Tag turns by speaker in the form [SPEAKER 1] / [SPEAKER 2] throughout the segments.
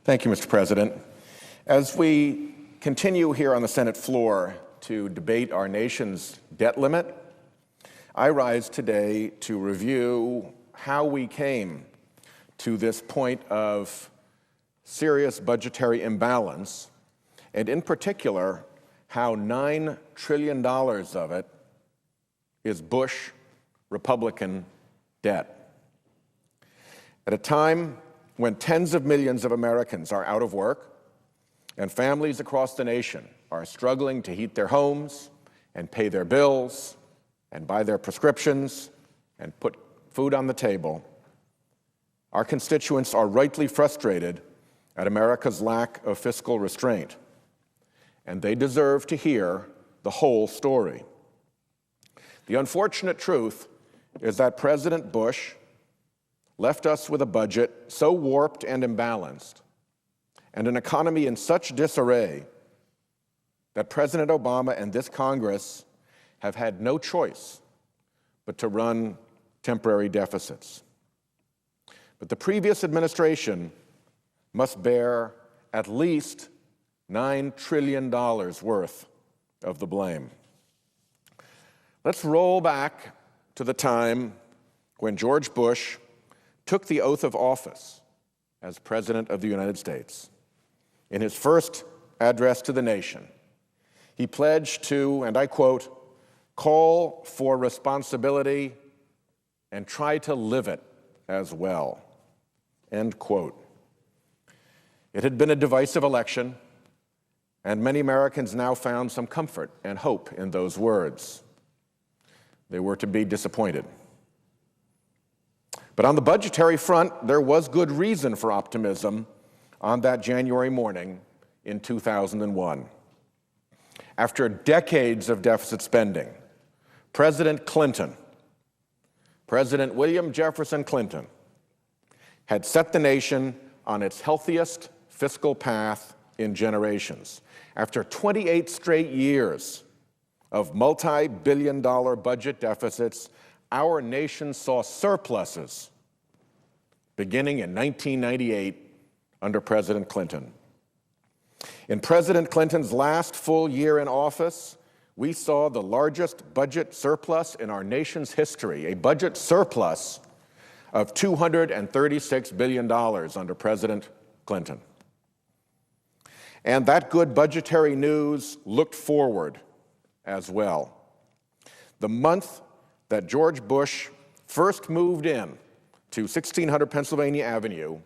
[SPEAKER 1] Thank you, Mr. President. As we continue here on the Senate floor to debate our nation's debt limit, I rise today to review how we came to this point of serious budgetary imbalance, and in particular, how $9 trillion of it is Bush Republican debt. At a time when tens of millions of Americans are out of work and families across the nation are struggling to heat their homes and pay their bills and buy their prescriptions and put food on the table, our constituents are rightly frustrated at America's lack of fiscal restraint, and they deserve to hear the whole story. The unfortunate truth is that President Bush left us with a budget so warped and imbalanced, and an economy in such disarray, that President Obama and this Congress have had no choice but to run temporary deficits. But the previous administration must bear at least $9 trillion worth of the blame. Let's roll back to the time when George Bush took the oath of office as President of the United States. In his first address to the nation, he pledged to, and I quote, "call for responsibility and try to live it as well," end quote. It had been a divisive election, and many Americans now found some comfort and hope in those words. They were to be disappointed. But on the budgetary front, there was good reason for optimism on that January morning in 2001. After decades of deficit spending, President William Jefferson Clinton, had set the nation on its healthiest fiscal path in generations. After 28 straight years of multi-billion-dollar budget deficits, our nation saw surpluses beginning in 1998 under President Clinton. In President Clinton's last full year in office, we saw the largest budget surplus in our nation's history, a budget surplus of $236 billion under President Clinton. And that good budgetary news looked forward as well. The month that George Bush first moved in to 1600 Pennsylvania Avenue,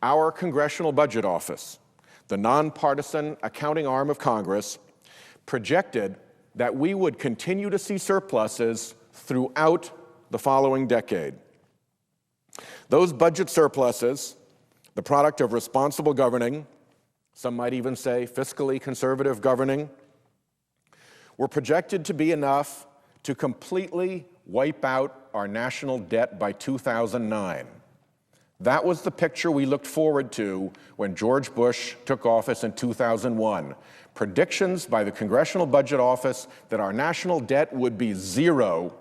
[SPEAKER 1] our Congressional Budget Office, the nonpartisan accounting arm of Congress, projected that we would continue to see surpluses throughout the following decade. Those budget surpluses, the product of responsible governing, some might even say fiscally conservative governing, were projected to be enough to completely wipe out our national debt by 2009. That was the picture we looked forward to when George Bush took office in 2001. Predictions by the Congressional Budget Office that our national debt would be zero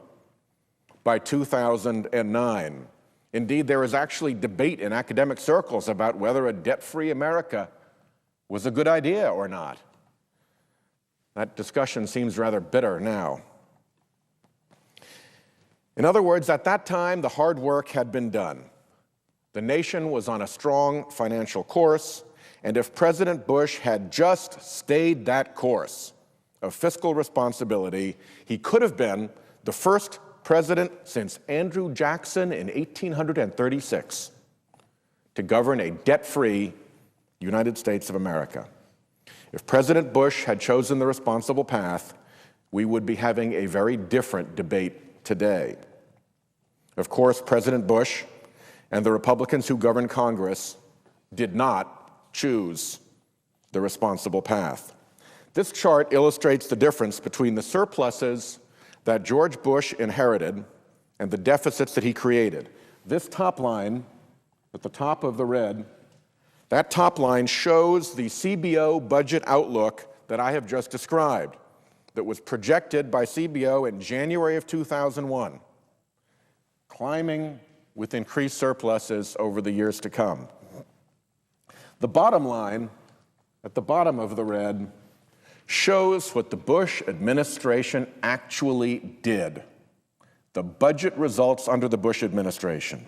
[SPEAKER 1] by 2009. Indeed, there is actually debate in academic circles about whether a debt-free America was a good idea or not. That discussion seems rather bitter now. In other words, at that time, the hard work had been done. The nation was on a strong financial course, and if President Bush had just stayed that course of fiscal responsibility, he could have been the first president since Andrew Jackson in 1836 to govern a debt-free United States of America. If President Bush had chosen the responsible path, we would be having a very different debate today. Of course, President Bush and the Republicans who govern Congress did not choose the responsible path. This chart illustrates the difference between the surpluses that George Bush inherited and the deficits that he created. This top line, at the top of the red, that top line shows the CBO budget outlook that I have just described, that was projected by CBO in January of 2001, climbing with increased surpluses over the years to come. The bottom line, at the bottom of the red, shows what the Bush administration actually did. The budget results under the Bush administration.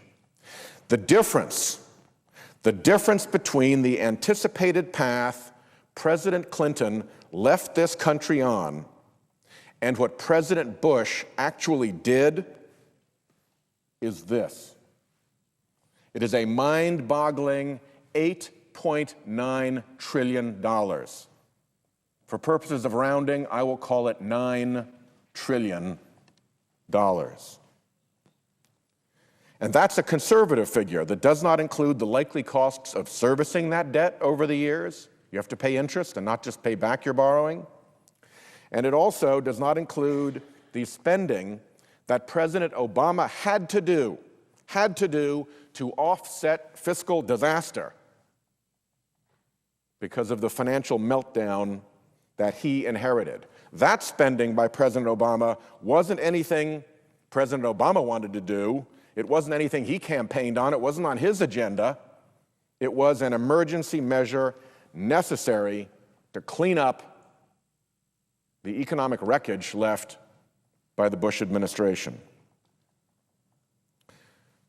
[SPEAKER 1] The difference between the anticipated path President Clinton left this country on and what President Bush actually did is this. It is a mind-boggling $8.9 trillion. For purposes of rounding, I will call it $9 trillion. And that's a conservative figure that does not include the likely costs of servicing that debt over the years. You have to pay interest and not just pay back your borrowing. And it also does not include the spending that President Obama had to do to offset fiscal disaster because of the financial meltdown that he inherited. That spending by President Obama wasn't anything President Obama wanted to do. It wasn't anything he campaigned on. It wasn't on his agenda. It was an emergency measure necessary to clean up the economic wreckage left by the Bush administration.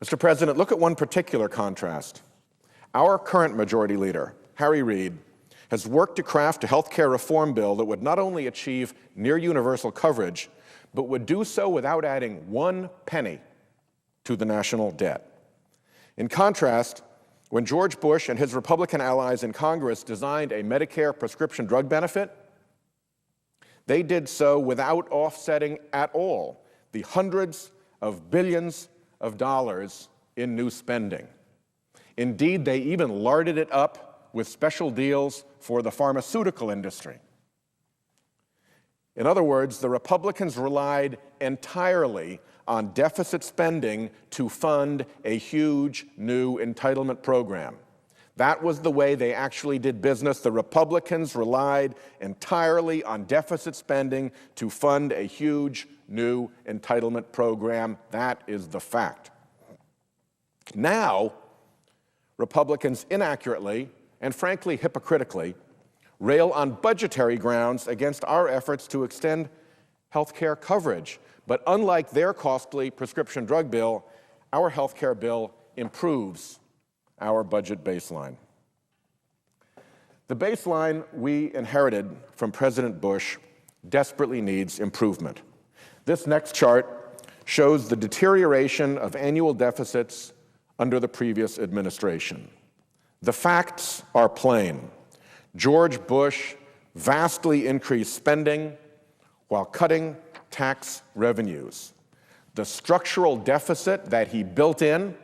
[SPEAKER 1] Mr. President, look at one particular contrast. Our current majority leader, Harry Reid, has worked to craft a health care reform bill that would not only achieve near universal coverage, but would do so without adding one penny to the national debt. In contrast, when George Bush and his Republican allies in Congress designed a Medicare prescription drug benefit, they did so without offsetting at all the hundreds of billions of dollars in new spending. Indeed, they even larded it up with special deals for the pharmaceutical industry. In other words, the Republicans relied entirely on deficit spending to fund a huge new entitlement program. That was the way they actually did business. The Republicans relied entirely on deficit spending to fund a huge new entitlement program. That is the fact. Now, Republicans inaccurately and frankly hypocritically rail on budgetary grounds against our efforts to extend health care coverage. But unlike their costly prescription drug bill, our health care bill improves our budget baseline. The baseline we inherited from President Bush desperately needs improvement. This next chart shows the deterioration of annual deficits under the previous administration. The facts are plain. George Bush vastly increased spending while cutting tax revenues. The structural deficit that he built in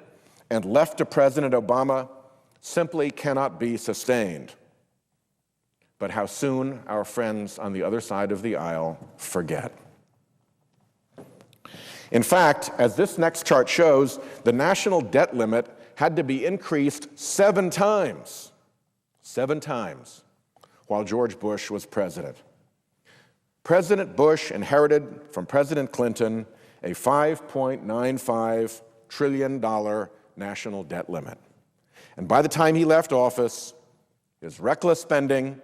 [SPEAKER 1] and left to President Obama simply cannot be sustained. But how soon our friends on the other side of the aisle forget. In fact, as this next chart shows, the national debt limit had to be increased 7 times, while George Bush was president. President Bush inherited from President Clinton a $5.95 trillion national debt limit. And by the time he left office, his reckless spending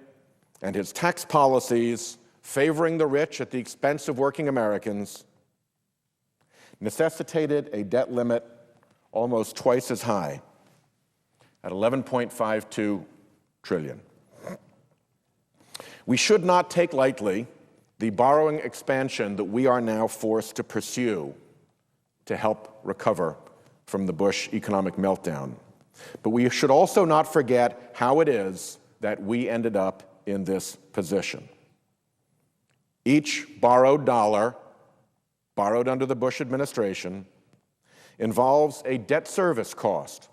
[SPEAKER 1] and his tax policies favoring the rich at the expense of working Americans necessitated a debt limit almost twice as high, at $11.52 trillion. We should not take lightly the borrowing expansion that we are now forced to pursue to help recover from the Bush economic meltdown. But we should also not forget how it is that we ended up in this position. Each borrowed dollar, borrowed under the Bush administration, involves a debt service cost,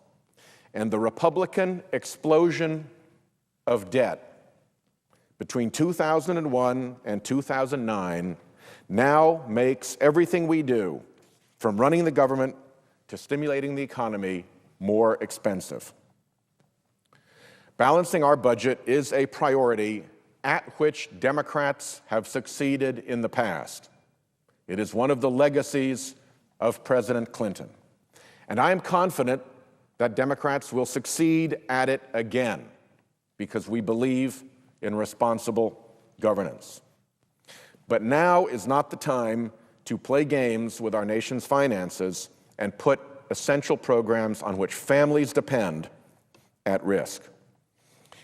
[SPEAKER 1] and the Republican explosion of debt between 2001 and 2009 now makes everything we do, from running the government to stimulating the economy, more expensive. Balancing our budget is a priority at which Democrats have succeeded in the past. It is one of the legacies of President Clinton. And I am confident that Democrats will succeed at it again. because we believe in responsible governance. But now is not the time to play games with our nation's finances and put essential programs on which families depend at risk.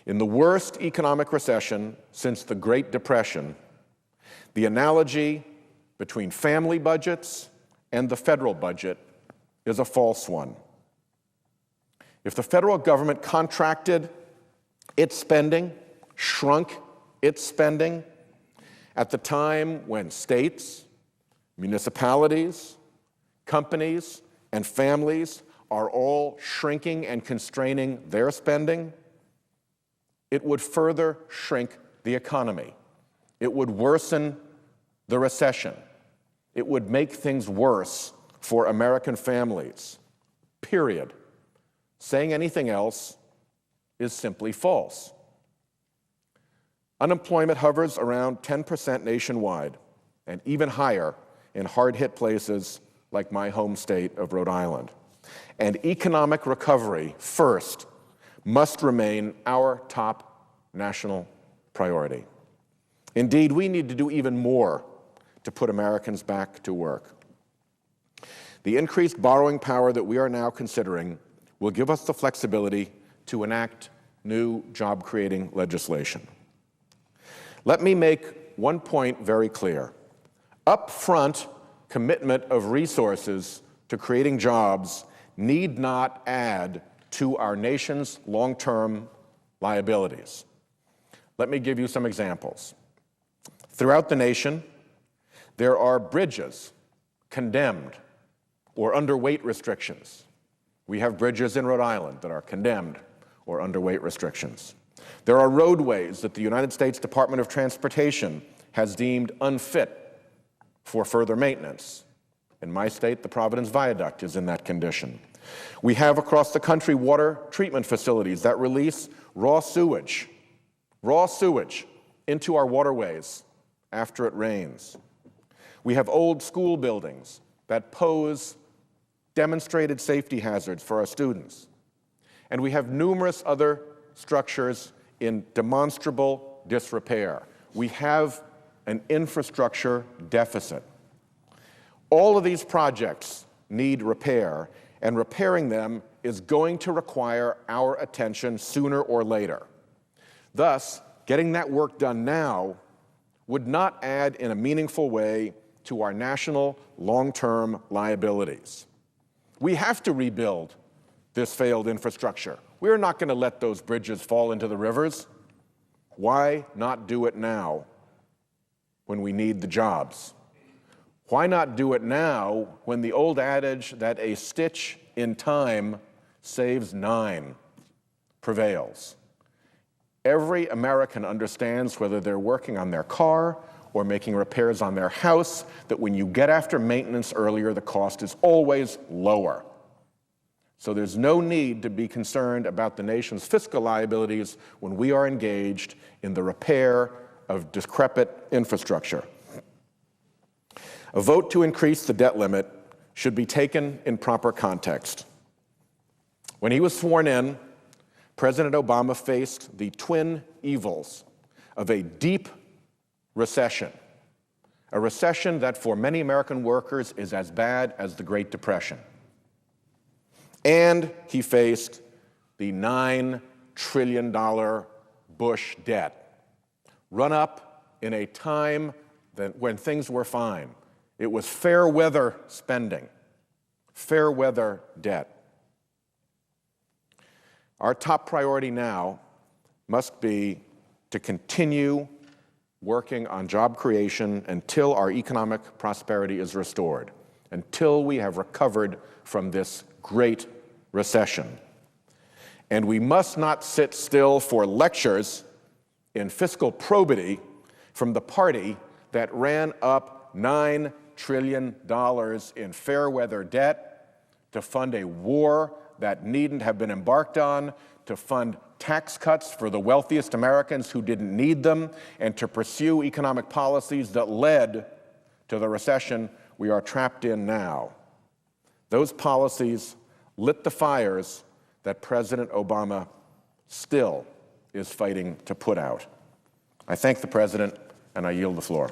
[SPEAKER 1] In the worst economic recession since the Great Depression, the analogy between family budgets and the federal budget is a false one. If the federal government contracted its spending, shrunk its spending, at the time when states, municipalities, companies, and families are all shrinking and constraining their spending, it would further shrink the economy. It would worsen the recession. It would make things worse for American families, period. Saying anything else is simply false. Unemployment hovers around 10% nationwide, and even higher in hard-hit places like my home state of Rhode Island. And economic recovery, first, must remain our top national priority. Indeed, we need to do even more to put Americans back to work. The increased borrowing power that we are now considering will give us the flexibility to enact new job-creating legislation. Let me make one point very clear. Upfront commitment of resources to creating jobs need not add to our nation's long-term liabilities. Let me give you some examples. Throughout the nation, there are bridges condemned or underweight restrictions. We have bridges in Rhode Island that are condemned or underweight restrictions. There are roadways that the United States Department of Transportation has deemed unfit for further maintenance. In my state, the Providence Viaduct is in that condition. We have across the country water treatment facilities that release raw sewage into our waterways after it rains. We have old school buildings that pose demonstrated safety hazards for our students. And we have numerous other structures in demonstrable disrepair. We have an infrastructure deficit. All of these projects need repair, and repairing them is going to require our attention sooner or later. Thus, getting that work done now would not add in a meaningful way to our national long-term liabilities. We have to rebuild this failed infrastructure. We're not going to let those bridges fall into the rivers. Why not do it now when we need the jobs? Why not do it now when the old adage that a stitch in time saves 9 prevails? Every American understands, whether they're working on their car or making repairs on their house, that when you get after maintenance earlier, the cost is always lower. So there's no need to be concerned about the nation's fiscal liabilities when we are engaged in the repair of decrepit infrastructure. A vote to increase the debt limit should be taken in proper context. When he was sworn in, President Obama faced the twin evils of a deep recession, a recession that for many American workers is as bad as the Great Depression. And he faced the $9 trillion Bush debt, run up in a time when things were fine. It was fair weather spending, fair weather debt. Our top priority now must be to continue working on job creation until our economic prosperity is restored, until we have recovered from this great recession. And we must not sit still for lectures in fiscal probity from the party that ran up $9 trillion in fair weather debt to fund a war that needn't have been embarked on, to fund tax cuts for the wealthiest Americans who didn't need them, and to pursue economic policies that led to the recession we are trapped in now. Those policies lit the fires that President Obama still is fighting to put out. I thank the President, and I yield the floor.